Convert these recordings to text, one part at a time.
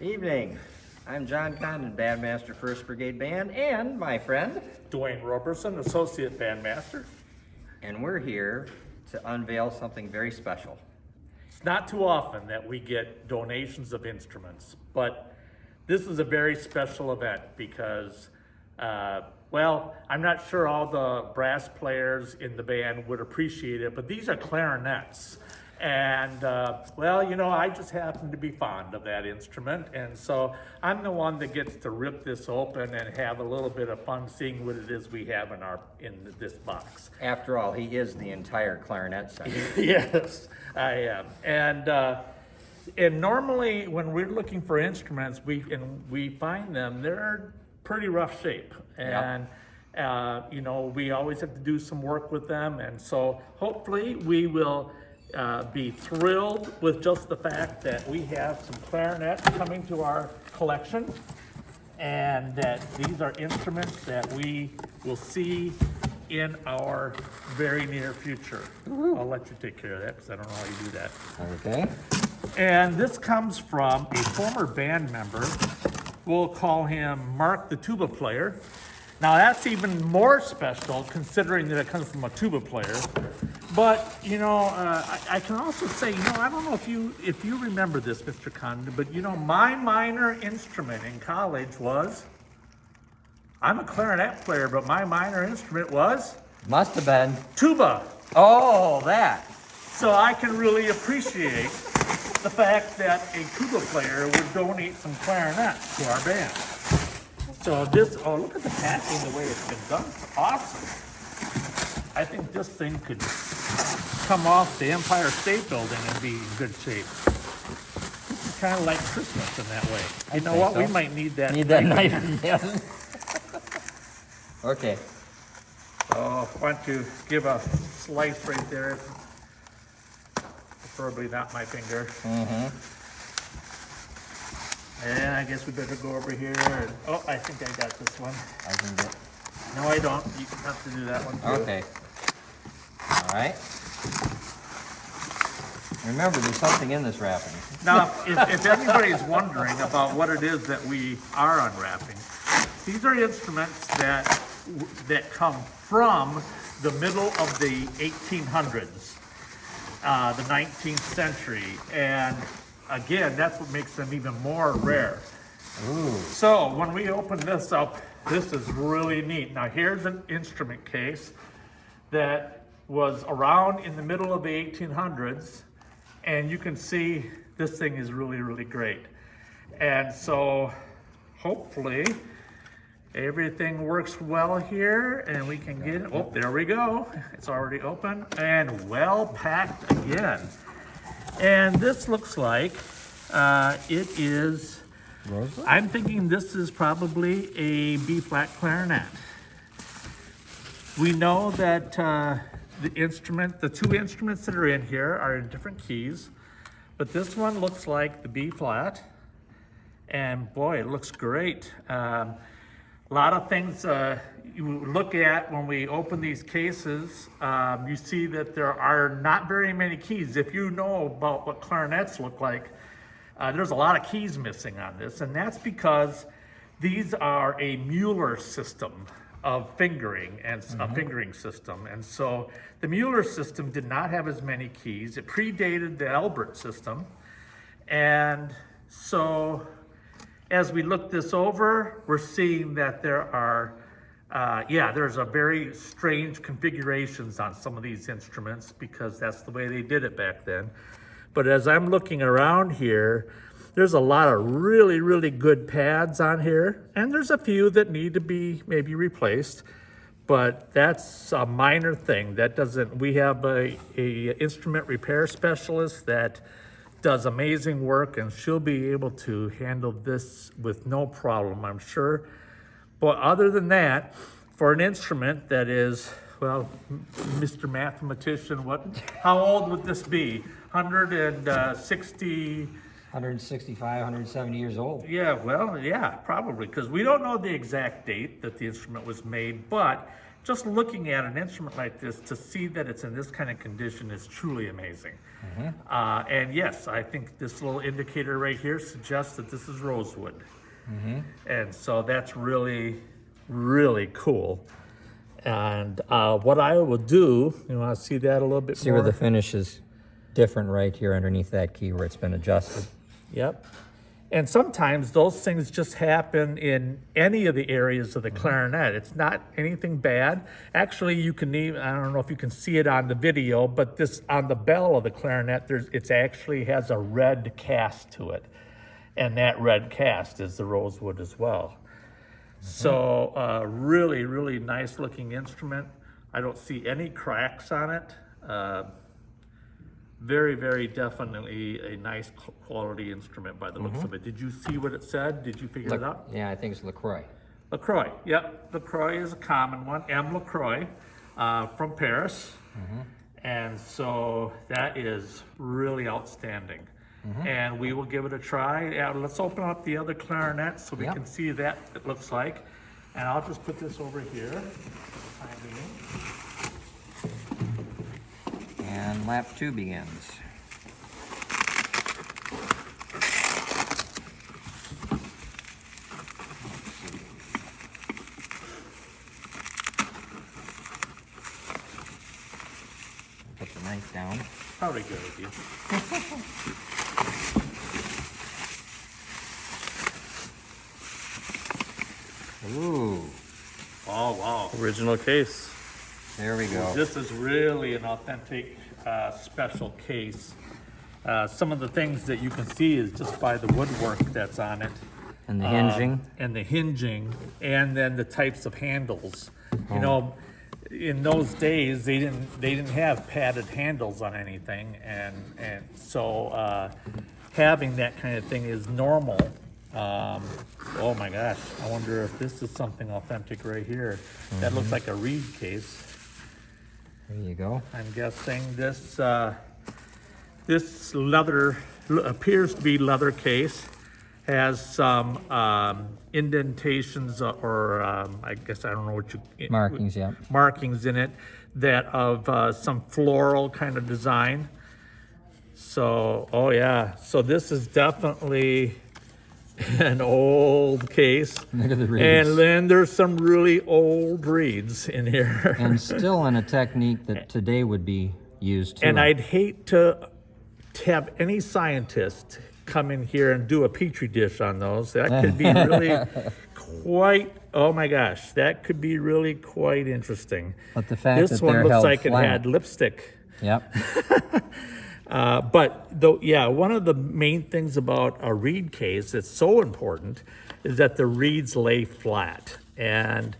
Evening. I'm John Condon, Bandmaster 1st Brigade Band, and my friend. DeWayne Roberson, Associate Bandmaster. And we're here to unveil something very special. It's not too often that we get donations of instruments, but this is a very special event because, well, I'm not sure all the brass players in the band would appreciate it, but these are clarinets. And, well, you know, I just happen to be fond of that instrument. And so I'm the one that gets to rip this open and have a little bit of fun seeing what it is we have in this box. After all, he is the entire clarinet set. Yes, I am. And normally when we're looking for instruments, we find them, they're pretty rough shape. And, you know, we always have to do some work with them. And so hopefully we will be thrilled with just the fact that we have some clarinets coming to our collection, and that these are instruments that we will see in our very near future. I'll let you take care of that because I don't know how you do that. Okay. And this comes from a former band member. We'll call him Mark the tuba player. Now that's even more special considering that it comes from a tuba player. But, you know, I can also say, you know, I don't know if you remember this, Mr. Condon, but, you know, my minor instrument in college was, I'm a clarinet player, but my minor instrument was? Must have been. Tuba. Oh, that. So I can really appreciate the fact that a tuba player would donate some clarinets to our band. So this, oh, look at the packing, the way it's been done. It's awesome. I think this thing could come off the Empire State Building and be in good shape. This is kind of like Christmas in that way. You know what? So. We might need that. Need that knife again. Okay. Oh, why don't you give a slice right there? Preferably not my finger. And I guess we better go over here. And, oh, I think I got this one. I can get. No, I don't. You have to do that one too. Okay. All right. Remember, there's something in this wrapping. Now, if anybody's wondering about what it is that we are unwrapping, these are instruments that come from the middle of the 1800s, the 19th century, and again, that's what makes them even more rare. Ooh. So when we open this up, this is really neat. Now here's an instrument case that was around in the middle of the 1800s, and you can see this thing is really, really great. And so hopefully everything works well here and we can get it. Oh, there we go. It's already open and well packed again. And this looks like it is, Rosewood? I'm thinking this is probably a B-flat clarinet. We know that the two instruments that are in here are in different keys, but this one looks like the B-flat, and boy, it looks great. A lot of things you look at when we open these cases, you see that there are not very many keys. If you know about what clarinets look like, there's a lot of keys missing on this, and that's because these are a Mueller system of fingering and a fingering system. And so the Mueller system did not have as many keys. It predated the Albert system. And so as we look this over, we're seeing that there are, there's a very strange configurations on some of these instruments because that's the way they did it back then. But as I'm looking around here, there's a lot of really, really good pads on here, and there's a few that need to be maybe replaced, but that's a minor thing. That doesn't, we have a instrument repair specialist that does amazing work, and she'll be able to handle this with no problem, I'm sure. But other than that, for an instrument that is, well, Mr. Mathematician, how old would this be? 160, 165, 170 years old. yeah, well, yeah, probably, because we don't know the exact date that the instrument was made, but just looking at an instrument like this to see that it's in this kind of condition is truly amazing. And yes, I think this little indicator right here suggests that this is rosewood. And so that's really, really cool. And what I will do, you want to see that a little bit See more? where the finish is different right here underneath that key where it's been adjusted. Yep. And sometimes those things just happen in any of the areas of the clarinet. It's not anything bad. Actually, you can even, I don't know if you can see it on the video, but this on the bell of the clarinet, it actually has a red cast to it. And that red cast is the rosewood as well. So really, really nice looking instrument. I don't see any cracks on it. Very, very definitely a nice quality instrument by the looks of it. Did you see what it said? Did you figure it out? Yeah, I think it's LaCroix. LaCroix, yep. LaCroix is a common one. M. LaCroix from Paris. And so that is really outstanding. And we will give it a try. Yeah, let's open up the other clarinet so we can see that it looks like. And I'll just put this over here. And lap 2 begins. Put the knife down. Probably good of you. Ooh, Oh, wow. Original case. there we go. This is really an authentic special case. Some of the things that you can see is just by the woodwork that's on it. And the hinging. And the hinging, and then the types of handles. You know, in those days, they didn't have padded handles on anything, and so having that kind of thing is normal. Oh my gosh, I wonder if this is something authentic right here. That looks like a reed case. There you go. I'm guessing this this leather appears to be leather case. Has some indentations or I guess I don't know what you Markings, yeah. markings in it that of some floral kind of design. So oh yeah, so this is definitely an old case. Look at the reeds. And then there's some really old reeds in here. And still in a technique that today would be used too. And I'd hate to have any scientist come in here and do a petri dish on those. That could be really quite, oh my gosh, that could be really quite interesting. But the fact This that one they're looks held like flat. it had lipstick. Yep. But though, yeah, one of the main things about a reed case that's so important is that the reeds lay flat. And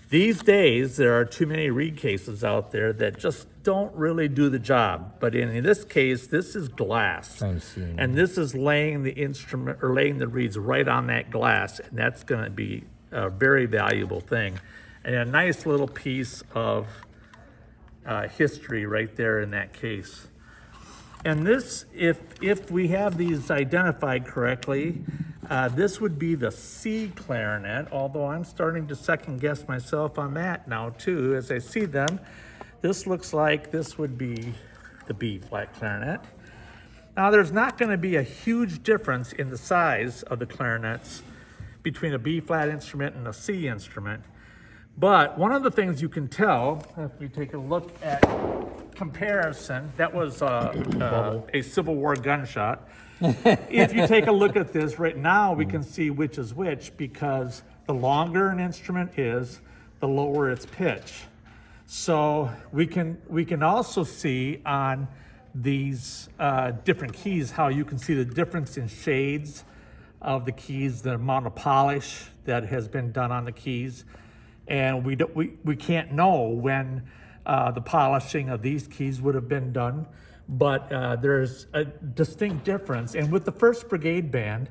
these days, there are too many reed cases out there that just don't really do the job. But in this case, this is glass. Trying to see. And this is laying the instrument or laying the reeds right on that glass. And that's going to be a very valuable thing. And a nice little piece of history right there in that case. And this, if we have these identified correctly, this would be the C clarinet, although I'm starting to second guess myself on that now too. As I see them, this looks like this would be the B flat clarinet. Now there's not going to be a huge difference in the size of the clarinets between a B flat instrument and a C instrument. But one of the things you can tell, if we take a look at comparison, that was a Civil War gunshot. If you take a look at this right now, we can see which is which, because the longer an instrument is, the lower its pitch. So we can also see on these different keys how you can see the difference in shades of the keys, the amount of polish that has been done on the keys. And we can't know when the polishing of these keys would have been done, but there's a distinct difference. And with the 1st Brigade Band,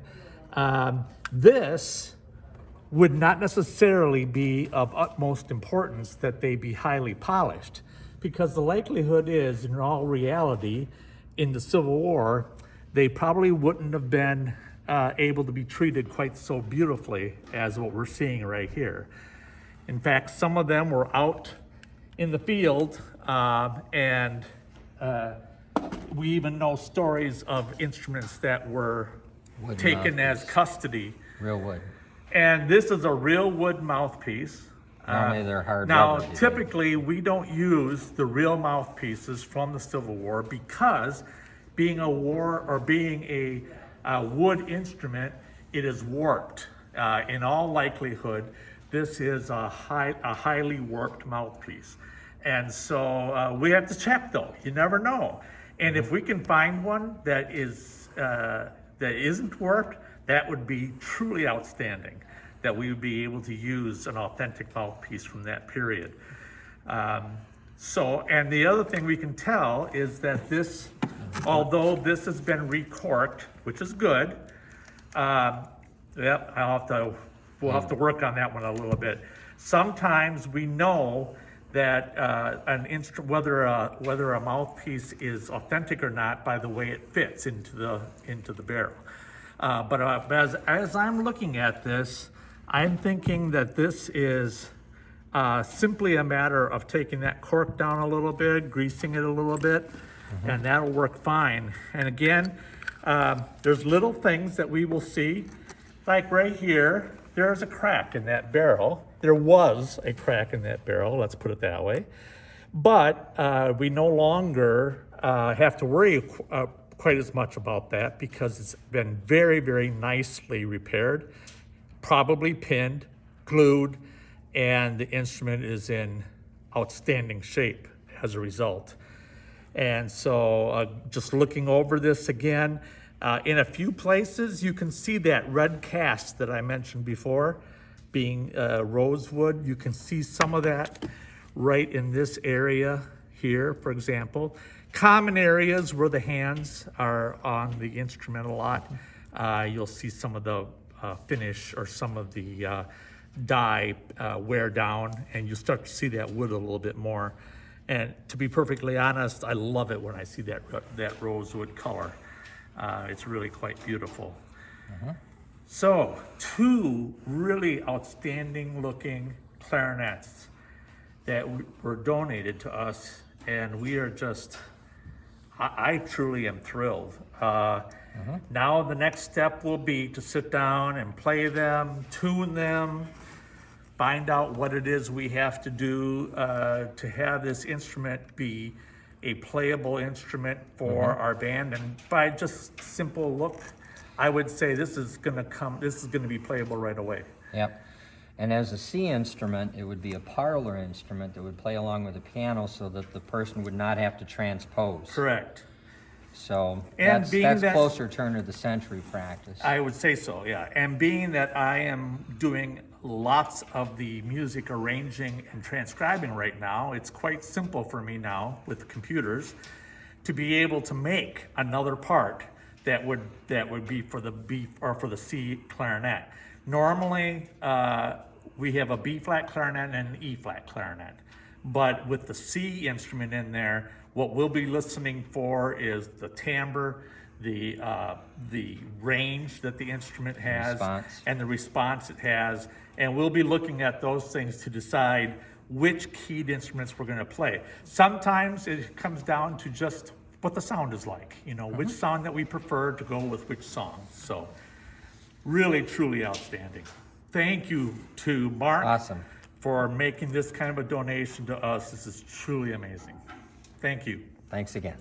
this would not necessarily be of utmost importance that they be highly polished, because the likelihood is, in all reality, in the Civil War, they probably wouldn't have been able to be treated quite so beautifully as what we're seeing right here. In fact, some of them were out in the field, and we even know stories of instruments that were Wood taken as mouthpiece. custody. Real wood. And this is a real wood mouthpiece. Normally they're hard Now, rubber. typically, we don't use the real mouthpieces from the Civil War because being a war or being a wood instrument, it is warped. In all likelihood, this is a highly warped mouthpiece. And so we have to check though, you never know. And if we can find one that isn't warped, that would be truly outstanding, that we would be able to use an authentic mouthpiece from that period. And the other thing we can tell is that this, although this has been recorked, which is good, we'll have to work on that one a little bit. Sometimes we know that whether a mouthpiece is authentic or not by the way it fits into the barrel. But as I'm looking at this, I'm thinking that this is simply a matter of taking that cork down a little bit, greasing it a little bit, and that'll work fine. And again, there's little things that we will see, like right here, there's a crack in that barrel. There was a crack in that barrel, let's put it that way. But we no longer have to worry quite as much about that because it's been very, very nicely repaired, probably pinned, glued, and the instrument is in outstanding shape as a result. And so just looking over this again, in a few places you can see that red cast that I mentioned before being rosewood. You can see some of that right in this area here, for example. Common areas where the hands are on the instrument a lot, you'll see some of the finish or some of the dye wear down, and you start to see that wood a little bit more. And to be perfectly honest, I love it when I see that rosewood color. It's really quite beautiful. So, two really outstanding looking clarinets that were donated to us, and we are just, I truly am thrilled. Now the next step will be to sit down and play them, tune them, find out what it is we have to do to have this instrument be a playable instrument for our band. And by just simple look, I would say this is gonna be playable right away. Yep. And as a C instrument, it would be a parlor instrument that would play along with the piano so that the person would not have to transpose. Correct. So And that's closer turn of the century practice. I would say so, yeah. And being that I am doing lots of the music arranging and transcribing right now, it's quite simple for me now with the computers to be able to make another part that would be for the B or for the C clarinet. Normally, we have a B flat clarinet and an E flat clarinet, but with the C instrument in there, what we'll be listening for is the timbre, the range that the instrument has, and the response it has, and we'll be looking at those things to decide which keyed instruments we're going to play. Sometimes it comes down to just what the sound is like, which sound that we prefer to go with which song. So really, truly outstanding. Thank you to Mark for making this kind of a donation to us. This is truly amazing. Thank you. Thanks again.